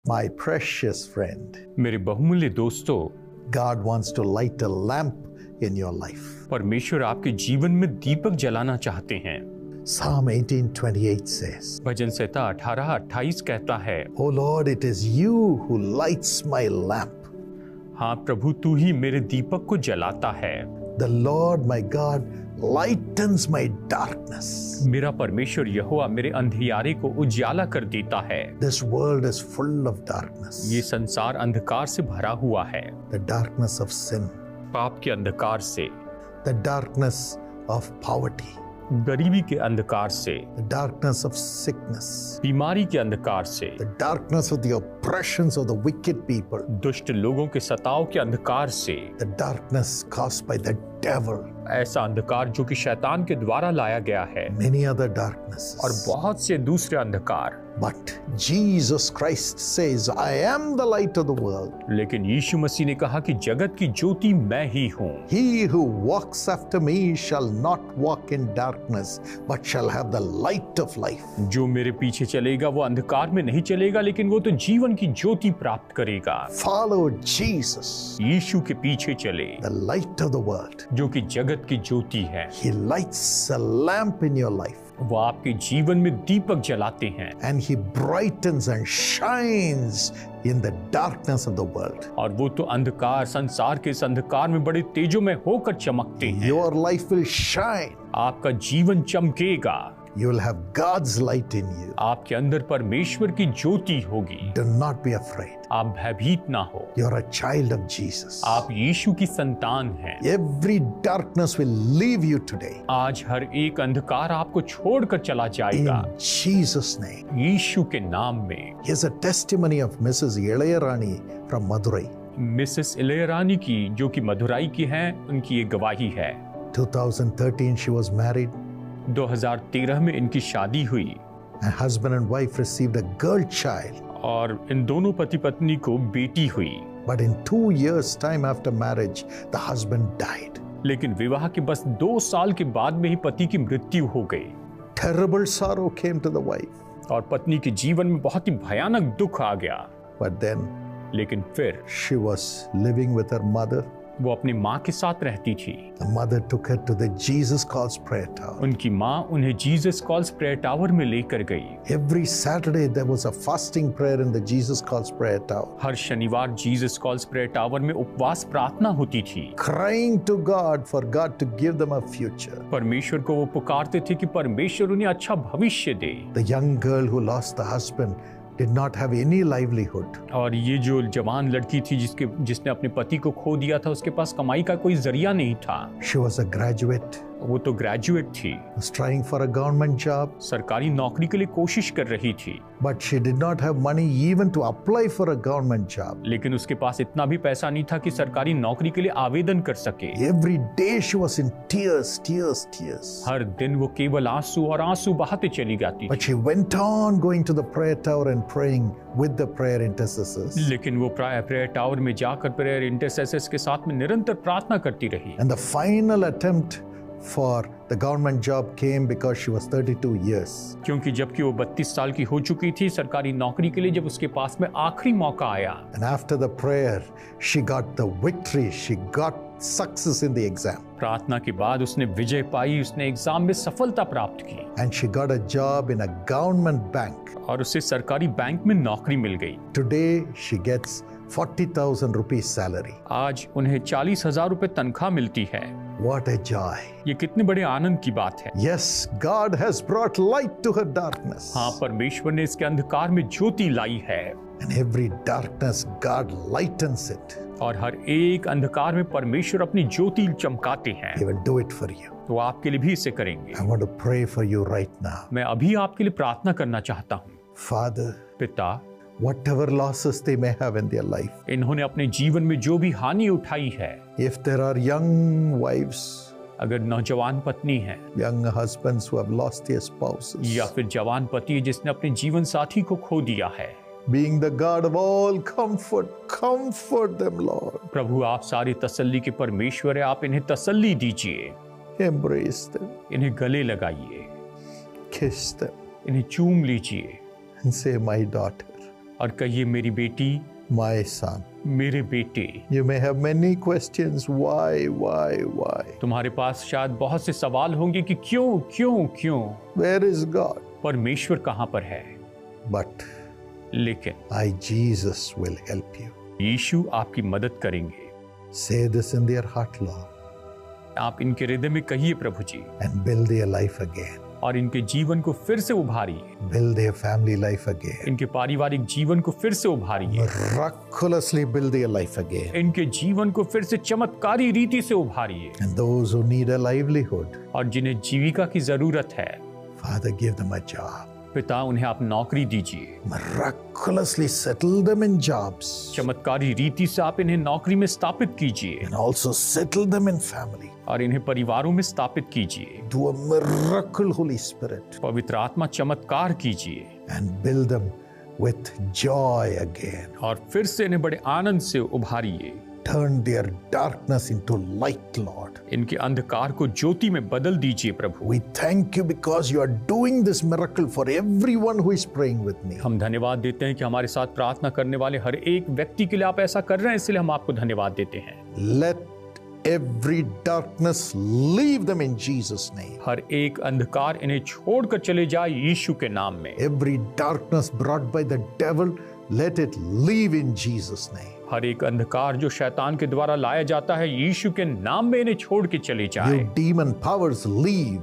My precious friend, मेरे बहुमूल्य दोस्तों, God wants to light a lamp in your life. परमेश्वर आपके जीवन में दीपक जलाना चाहते हैं। Psalm 18:28 says, भजन संहिता 18:28 कहता है, "O Lord, it is you who lights my lamp. हाँ प्रभु, तू ही मेरे दीपक को जलाता है। The Lord my God lightens my darkness." मेरा परमेश्वर यहोवा मेरे अंधियारे को उजाला कर देता है। This world is full of darkness. ये संसार अंधकार से भरा हुआ है, The darkness of sin, पाप के अंधकार से, the darkness of poverty, गरीबी के अंधकार से, the darkness of sickness, बीमारी के अंधकार से, the darkness of the oppressions of the wicked people, दुष्ट लोगों के सताव के अंधकार से, the darkness caused by the devil, ऐसा अंधकार जो कि शैतान के द्वारा लाया गया है, many other darknesses. और बहुत से दूसरे अंधकार। But Jesus Christ says, "I am the light of the world. लेकिन यीशु मसीह ने कहा कि जगत की ज्योति मैं ही हूँ। He who walks after me shall not walk in darkness, but shall have the light of life." जो मेरे पीछे चलेगा वो अंधकार में नहीं चलेगा, लेकिन वो तो जीवन की ज्योति प्राप्त करेगा। Follow Jesus, यीशु के पीछे चले, the light of the world. जो कि जगत की ज्योति है। He lights a lamp in your life, वो आपके जीवन में दीपक जलाते हैं, and he brightens and shines in the darkness of the world. और वो तो अंधकार, संसार के इस अंधकार में बड़े तेजोमय होकर चमकते हैं। Your life will shine. आपका जीवन चमकेगा। You will have God's light in you. आपके अंदर परमेश्वर की ज्योति होगी। Do not be afraid. आप भयभीत ना हो। You're a child of Jesus. आप यीशु की संतान हैं। Every darkness will leave you today. आज हर एक अंधकार आपको छोड़कर चला जाएगा। In Jesus' name. यीशु के नाम में। Here's a testimony of Mrs. Ilayarani from Madurai. Mrs Ilayarani की, जो कि मदुराई की हैं, उनकी एक गवाही है। 2013 she was married. 2013 में इनकी शादी हुई। A husband and wife received a girl child. और इन दोनों पति पत्नी को बेटी हुई। But in 2 years' time after marriage, the husband died. लेकिन विवाह के बस 2 साल के बाद में ही पति की मृत्यु हो गई। Terrible sorrow came to the wife. और पत्नी के जीवन में बहुत ही भयानक दुख आ गया। But then लेकिन फिर she was living with her mother. वो अपनी माँ के साथ रहती थी। The mother took her to the Jesus Calls prayer tower. उनकी माँ उन्हें जीसस कॉल्स प्रेयर टावर में लेकर गई। Every Saturday there was a fasting prayer in the Jesus Calls prayer tower. हर शनिवार जीसस कॉल्स प्रेयर टावर में उपवास प्रार्थना होती थी। Crying to God for God to give them a future. परमेश्वर को वो पुकारते थे कि परमेश्वर उन्हें अच्छा भविष्य दे। The young girl who lost the husband did not have any livelihood. और ये जो जवान लड़की थी जिसने अपने पति को खो दिया था, उसके पास कमाई का कोई जरिया नहीं था। She was a graduate. वो तो ग्रेजुएट थी। Was trying for a government job. सरकारी नौकरी के लिए कोशिश कर रही थी। But she did not have money even to apply for a government job. लेकिन उसके पास इतना भी पैसा नहीं था कि सरकारी नौकरी के लिए आवेदन कर सके। Every day she was in tears, tears, tears. हर दिन वो केवल आंसू और आंसू बहाते चली जाती But थी। she went on going to the prayer tower and praying with the prayer intercessors. लेकिन वो प्रेयर टावर में जाकर प्रेयर इंटरसेसर्स के साथ में निरंतर प्रार्थना करती रही। And the final attempt for the government job came because she was 32 years. क्योंकि जबकि वो 32 साल की हो चुकी थी, सरकारी नौकरी के लिए जब उसके पास में आखिरी मौका आया, And after the prayer, she got the victory. She got success in the exam. प्रार्थना के बाद उसने विजय पाई, उसने एग्जाम में सफलता प्राप्त की। And she got a job in a government bank. और उसे सरकारी बैंक में नौकरी मिल गई। Today she gets 40,000 rupees salary. आज उन्हें 40,000 रुपए तनख्वाह मिलती है। What a joy. ये कितने बड़े आनंद की बात है। Yes, God has brought light to her darkness. हाँ, परमेश्वर ने इसके अंधकार में ज्योति लाई है। And every darkness, God lightens it. और हर एक अंधकार में परमेश्वर अपनी ज्योति चमकाते हैं। He will do it for you. तो आपके लिए भी इसे करेंगे। I want to pray for you right now. मैं अभी आपके लिए प्रार्थना करना चाहता हूँ। Father, पिता, whatever losses they may have in their life, इन्होंने अपने जीवन में जो भी हानि उठाई है, if there are young wives, अगर नौजवान पत्नी है young husbands who have lost their spouses, या फिर जवान पति है जिसने अपने जीवन साथी को खो दिया है, being the God of all comfort, comfort them, Lord. प्रभु आप सारी तसल्ली के परमेश्वर है, आप इन्हें तसल्ली दीजिए। Embrace them, इन्हें गले लगाइए, kiss them, इन्हें चूम लीजिए and say, my daughter, और कहिए मेरी बेटी, my son. मेरे बेटे। You may have many questions. Why? तुम्हारे पास शायद बहुत से सवाल होंगे कि क्यों। Where is God? परमेश्वर कहाँ पर है? But लेकिन I, Jesus, will help you. यीशु आपकी मदद करेंगे। Say this in their heart, Lord, आप इनके हृदय में कहिए प्रभु जी, and build their life again. और इनके जीवन को फिर से उभारिए, Build their family life again. इनके पारिवारिक जीवन को फिर से उभारिए, Miraculously build their life again. इनके जीवन को फिर से चमत्कारी रीति से उभारिए। And those who need a livelihood, और जिन्हें जीविका की जरूरत है, Father, give them a job. पिता उन्हें आप नौकरी दीजिए। Miraculously settle them in jobs. चमत्कारी रीति से आप इन्हें नौकरी में स्थापित कीजिए And also settle them in family. और इन्हें परिवारों में स्थापित कीजिए। Do a miracle, Holy Spirit, पवित्र आत्मा चमत्कार कीजिए and build them with joy again. और फिर से इन्हें बड़े आनंद से उभारिए। Turn their darkness into light, Lord. इनके अंधकार को ज्योति में बदल दीजिए प्रभु। We thank you because you are doing this miracle for everyone who is praying with me. हम धन्यवाद देते हैं कि हमारे साथ प्रार्थना करने वाले हर एक व्यक्ति के लिए आप ऐसा कर रहे हैं, इसलिए हम आपको धन्यवाद देते हैं। Let every darkness leave them in Jesus' name. हर एक अंधकार इन्हें छोड़कर चले जाए यीशु के नाम में। Every darkness brought by the devil, let it leave in Jesus' name. हर एक अंधकार जो शैतान के द्वारा लाया जाता है, यीशु के नाम में इन्हें छोड़ के चले जाए। You demon powers, leave.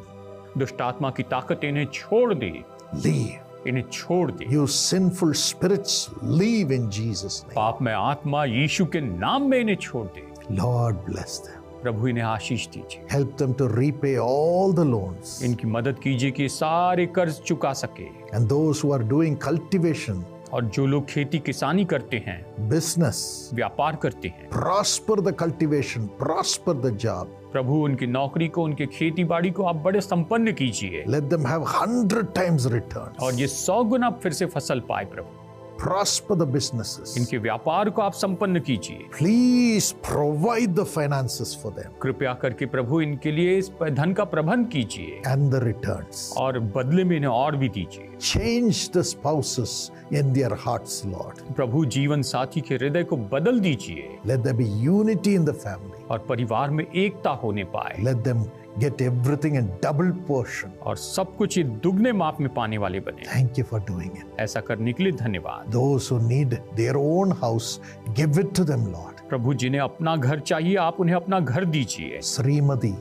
दुष्ट आत्मा की ताकत इन्हें छोड़ दे, Leave. इन्हें छोड़ दे। You sinful spirits, leave in Jesus' name. पाप में आत्मा यीशु के नाम में इन्हें छोड़ दे। Lord, bless them. प्रभु इन्हें आशीष दीजिए। Help them to repay all the loans. इनकी मदद कीजिए कि सारे कर्ज चुका सके। And those who are doing cultivation, और जो लोग खेती किसानी करते हैं, business, व्यापार करते हैं, prosper the cultivation, prosper the job. प्रभु उनकी नौकरी को, उनके खेती बाड़ी को आप बड़े संपन्न कीजिए Let them have 100 times returns. और ये 100 गुना फिर से फसल पाए प्रभु। Prosper the businesses. इनके व्यापार को आप संपन्न कीजिए। Please provide the finances for them कृपया करके प्रभु इनके लिए इस धन का प्रबंध कीजिए and the returns. और बदले में इन्हें और भी दीजिए। Change the spouses in their hearts, Lord. प्रभु जीवन साथी के हृदय को बदल दीजिए Let there be unity in the family. और परिवार में एकता होने पाए Let them get everything in double portion. और सब कुछ ये दुगने माप में पाने वाले बने। Thank you for doing it. ऐसा करने के लिए धन्यवाद। Those who need their own house, give it to them, Lord. प्रभु जिन्हें अपना घर चाहिए, आप उन्हें अपना घर दीजिए। Srimati,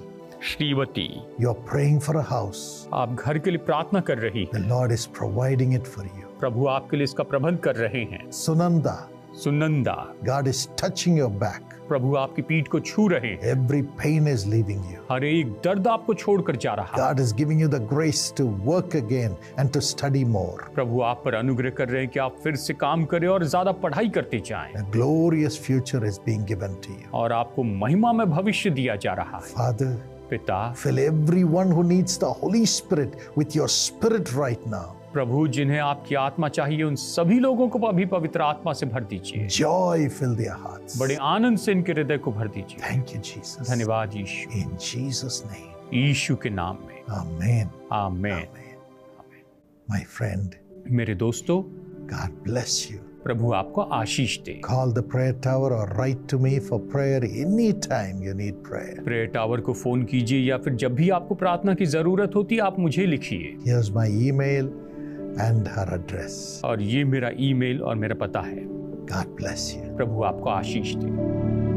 Shrimati, you're praying for a house. आप घर के लिए प्रार्थना कर रही The हैं। Lord is providing it for you. प्रभु आपके लिए इसका प्रबंध कर रहे हैं। Sunanda, Sunanda, God is touching your back. प्रभु आपकी पीठ को छू रहे हैं। Every pain is leaving you. हर एक दर्द आपको छोड़कर जा रहा है। God is giving you the grace to work again and to study more. प्रभु आप पर अनुग्रह कर रहे हैं कि आप फिर से काम करें और ज्यादा पढ़ाई करते जाएं। A glorious future is being given to you. और आपको महिमा में भविष्य दिया जा रहा है। Father, पिता, fill everyone who needs the Holy Spirit with your Spirit right now. प्रभु जिन्हें आपकी आत्मा चाहिए, उन सभी लोगों को अभी पवित्र आत्मा से भर दीजिए। Joy fill their hearts. बड़े आनंद से इनके हृदय को भर दीजिए। Thank you, Jesus. धन्यवाद यीशु। In Jesus' name. यीशु के नाम में Amen. Amen. Amen. My friend, मेरे दोस्तों, God bless you. प्रभु आपको आशीष दे। Call the prayer tower or write to me for prayer anytime you need prayer. Prayer tower को फोन कीजिए या फिर जब भी आपको प्रार्थना की जरूरत होती है, आप मुझे लिखिए। Here's my email and her address. और ये मेरा ईमेल और मेरा पता है। God bless you. प्रभु आपको आशीष दे।